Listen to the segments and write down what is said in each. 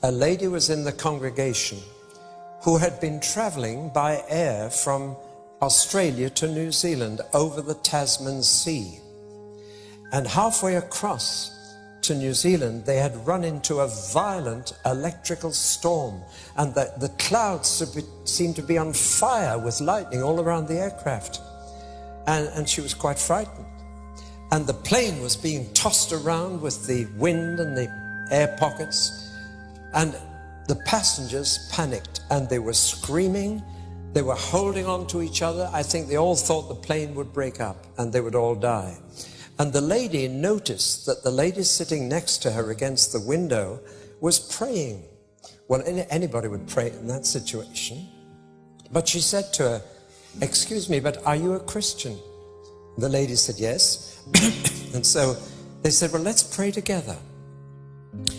a lady was in the congregation who had been traveling by air from Australia to New Zealand over the Tasman Sea. And halfway across to New Zealand, they had run into a violent electrical storm, and the clouds seemed to be on fire with lightning all around the aircraft. And she was quite frightened. And the plane was being tossed around with the wind and the air pockets. And the passengers panicked, and they were screaming. They were holding on to each other. I think they all thought the plane would break up and they would all die. And the lady noticed that the lady sitting next to her against the window was praying. Well, anybody would pray in that situation. But she said to her, "Excuse me, but are you a Christian?" The lady said yes. And so they said, "Well, let's pray together."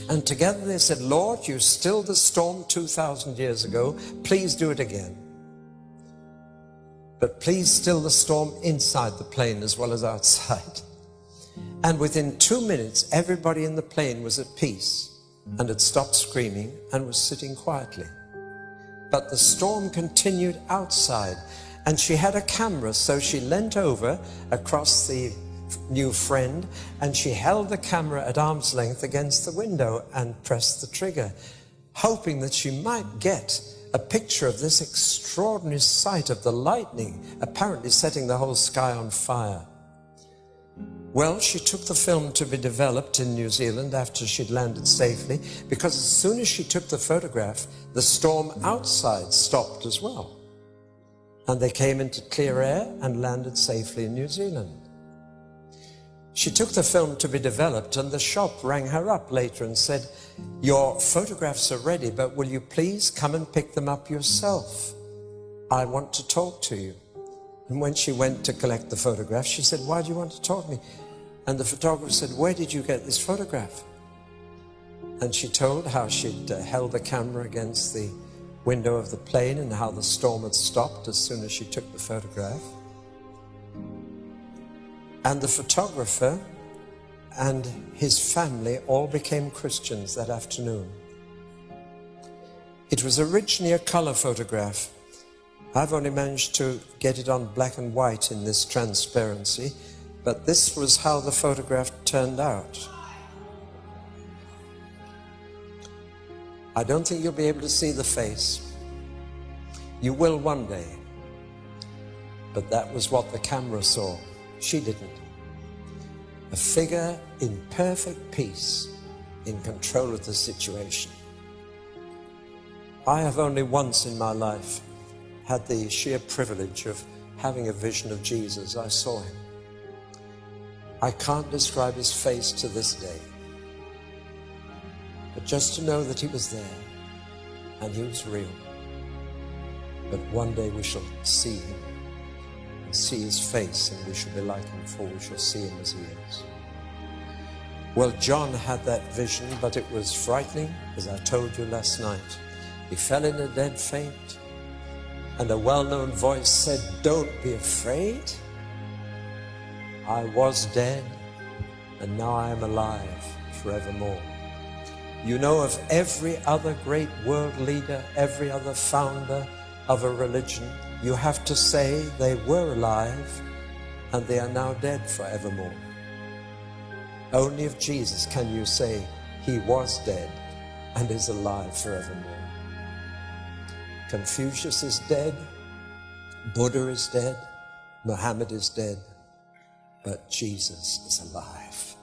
And together they said, "Lord, you stilled the storm 2,000 years ago. Please do it again. But please still the storm inside the plane as well as outside." And within 2 minutes, everybody in the plane was at peace and had stopped screaming and was sitting quietly. But the storm continued outside, and she had a camera, so she leant over across the new friend, and she held the camera at arm's length against the window and pressed the trigger, hoping that she might get a picture of this extraordinary sight of the lightning apparently setting the whole sky on fire. Well, she took the film to be developed in New Zealand after she'd landed safely, because as soon as she took the photograph, the storm outside stopped as well. And they came into clear air and landed safely in New Zealand. She took the film to be developed, and the shop rang her up later and said, "Your photographs are ready, but will you please come and pick them up yourself? I want to talk to you." And when she went to collect the photograph, she said, "Why do you want to talk to me?" And the photographer said, "Where did you get this photograph?" And she told how she'd held the camera against the window of the plane and how the storm had stopped as soon as she took the photograph. And the photographer and his family all became Christians that afternoon. It was originally a color photograph. I've only managed to get it on black and white in this transparency, but this was how the photograph turned out. I don't think you'll be able to see the face. You will one day. But that was what the camera saw. She didn't. A figure in perfect peace, in control of the situation. I have only once in my life had the sheer privilege of having a vision of Jesus. I saw him. I can't describe his face to this day. But just to know that he was there and he was real. But one day we shall see him and see his face, and we shall be like him, for we shall see him as he is. Well, John had that vision, but it was frightening, as I told you last night. He fell in a dead faint, and a well-known voice said, "Don't be afraid. I was dead, and now I am alive forevermore." You know of every other great world leader, every other founder of a religion, you have to say they were alive and they are now dead forevermore. Only of Jesus can you say he was dead and is alive forevermore. Confucius is dead, Buddha is dead, Muhammad is dead, but Jesus is alive.